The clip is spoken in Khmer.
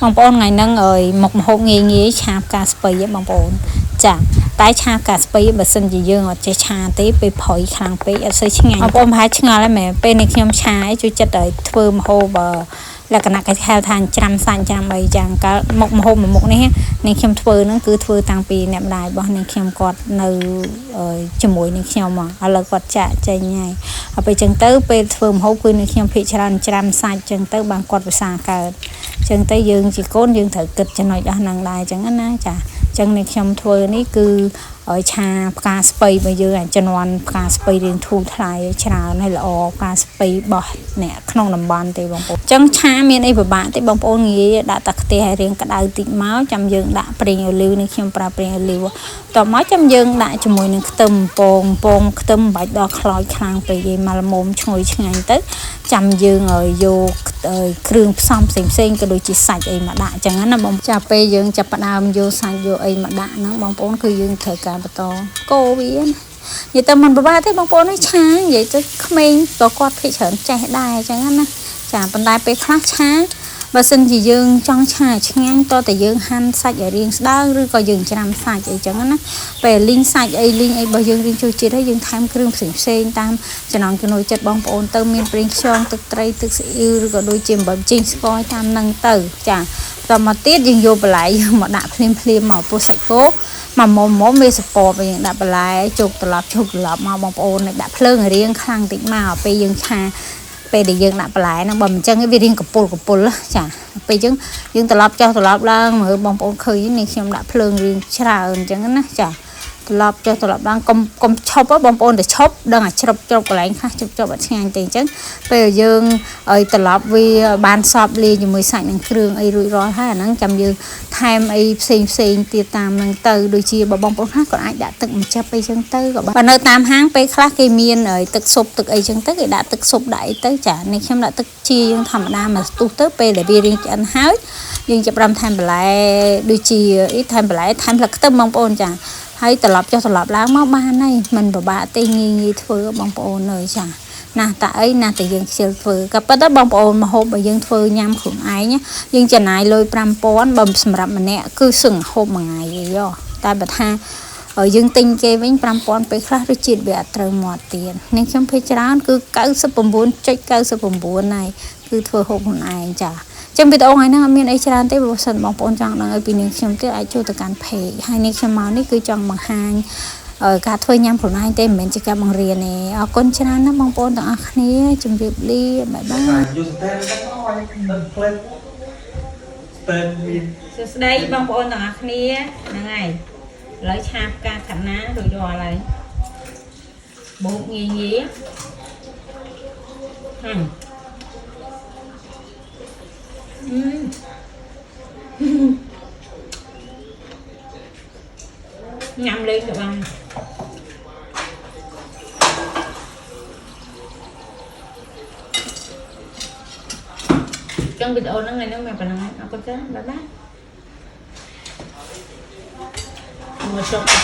បងប្អូនថ្ងៃហ្នឹងអើយមុខម្ហូបងាយឆាផ្កាស្ពៃបងប្អូនចាតែឆាផ្កាស្ពៃបើសិនជាយើងអត់ចេះឆាទេពេលប្រយខ្លាំងពេកអត់សូវឆ្ងាញ់បងប្អូនប្រហែលឆ្ងល់ហើយមែនពេលនេះខ្ញុំឆាឲ្យជួយចិត្តឲ្យធ្វើម្ហូបលក្ខណៈគេហៅថាច្រាំសាច់ច្រាំអីចឹងកាលមុខម្ហូបមួយមុខនេះនាងខ្ញុំធ្វើហ្នឹងគឺធ្វើតាំងពីអ្នកម្ដាយរបស់នាងខ្ញុំគាត់នៅជាមួយនឹងខ្ញុំឥឡូវគាត់ចាក់ចេញហើយហើយពេលចឹងទៅពេលធ្វើម្ហូបគឺនាងខ្ញុំភិកច្រើនច្រាំសាច់ចឹងទៅបានគាត់ភាសាកើតចឹងទៅយើងជាកូនយើងត្រូវគិតចំណុចអស់ហ្នឹងដែរចឹងណាចាចឹងនេះខ្ញុំធ្វើនេះគឺឆាផ្កាស្ពៃរបស់យើងអាចជំនាន់ផ្កាស្ពៃរៀងធូរថ្លៃច្រើនហើយល្អផ្កាស្ពៃបោះអ្នកក្នុងតំបន់ទេបងប្អូនចឹងឆាមានអីពិបាកទេបងប្អូនងាយដាក់តែខ្ទះឲ្យរៀងក្តៅតិចមកចាំយើងដាក់ប្រេងអូលីវនេះខ្ញុំប្រើប្រេងអូលីវតោះមកចាំយើងដាក់ជាមួយនឹងខ្ទឹមពងខ្ទឹមបាច់ដល់ខ្លោចខ្លាំងពេកឯងមកល្មមឈ្ងុយឆ្ងាញ់ទៅចាំយើងយកគ្រឿងផ្សំផ្សេងក៏ដូចជាសាច់អីមកដាក់ចឹងណាបងចាពេលយើងចាប់ផ្ដើមយកសាច់យកអីមកដាក់ហ្នឹងបងប្អូនគឺយើងត្រូវការបន្តកូរវានិយាយទៅមិនពិបាកទេបងប្អូននេះឆានិយាយទៅក្មេងក៏គាត់ភិកច្រើនចេះដែរចឹងណាចាប៉ុន្តែពេលខ្លះឆាបើសិនជាយើងចង់ឆាឆ្ងាញ់តើតែយើងហាន់សាច់ឲ្យរាងស្ដើងឬក៏យើងច្រាំសាច់អីចឹងណាពេលលីងសាច់អីលីងអីរបស់យើងរៀងចូលជាតិហើយយើងថែមគ្រឿងផ្សេងតាមចំណង់ចំណូលចិត្តបងប្អូនទៅមានប្រេងខ្យងទឹកត្រីទឹកស៊ីអ៊ីវឬក៏ដូចជាអំបិលជីងស្ករតាមនឹងទៅចាតមកទៀតយើងយកបន្លែយើងមកដាក់ភ្លាមមកពោះសាច់គោមកមុំវាសពបយើងដាក់បន្លែជោគត្រឡប់មកបងប្អូនដាក់ភ្លើងរៀងខ្លាំងតិចមកពេលយើងឆាពេលដែលយើងដាក់បន្លែហ្នឹងបើមិនចឹងវារៀងកពុលចាពេលចឹងយើងត្រឡប់ចុះត្រឡប់ឡើងមើលបងប្អូនឃើញនេះខ្ញុំដាក់ភ្លើងរៀងច្រើនអញ្ចឹងណាចាត្រឡប់ចុះត្រឡប់ឡើងកុំឈប់បងប្អូនទៅឈប់ដឹងអាជ្រប់កន្លែងខ្លះជប់អត់ឆ្ងាញ់ទេអញ្ចឹងពេលយើងឲ្យត្រឡប់វាបានសពលាយជាមួយសាច់និងគ្រឿងអីរួចរាល់ហើយអាហ្នឹងចាំយើងថែមអីផ្សេងទៀតតាមហ្នឹងទៅដូចជាបងប្អូនខ្លះក៏អាចដាក់ទឹកម្ចាស់អីចឹងទៅក៏បើនៅតាមហាងពេលខ្លះគេមានទឹកស៊ុបទឹកអីចឹងទៅគេដាក់ទឹកស៊ុបដាក់អីទៅចានេះខ្ញុំដាក់ទឹកជាយើងធម្មតាមកស្ទុះទៅពេលដែលវារៀងឆ្អិនហើយយើងចាប់ផ្ដើមថែមបន្លែដូចជាថែមបន្លែថែមផ្លឹកខ្ទឹមបងប្អូនចាហើយត្រឡប់ចុះត្រឡប់ឡើងមកបានហើយមិនពិបាកទេងាយធ្វើបងប្អូនអើយចាណាតែអីណាតែយើងខ្ជិលធ្វើក៏ប៉ុន្តែបងប្អូនម្ហូបបើយើងធ្វើញ៉ាំខ្លួនឯងយើងចំណាយលុយ5000បើសម្រាប់ម្នាក់គឺសឹងហូបមួយថ្ងៃអីតែបើថាយើងទិញគេវិញ5000ពេលខ្លះរសជាតិវាអត់ត្រូវមាត់ទៀតនេះខ្ញុំភ័យច្រើនគឺ 99.99 ហើយគឺធ្វើហូបខ្លួនឯងចាចឹងវីដេអូថ្ងៃហ្នឹងអត់មានអីច្រើនទេបើសិនបងប្អូនចង់ដឹងឲ្យពីនាងខ្ញុំទៀតអាចចូលទៅកាន់ page ហើយនាងខ្ញុំមកនេះគឺចង់បង្ហាញការធ្វើញ៉ាំខ្លួនឯងទេមិនមែនជាការបង្រៀនទេអរគុណច្រើនណាស់បងប្អូនទាំងអស់គ្នាជម្រាបលាបាយបាយសួស្តីបងប្អូនទាំងអស់គ្នាហ្នឹងហើយឥឡូវឆាផ្កាខាត់ណារួចរាល់ហើយបូកងាយញ៉ាំលេងទៅបានចឹងវីដេអូហ្នឹងថ្ងៃហ្នឹងមានប៉ុណ្ណឹងអរគុណច្រើនបាយបាយមកចុះ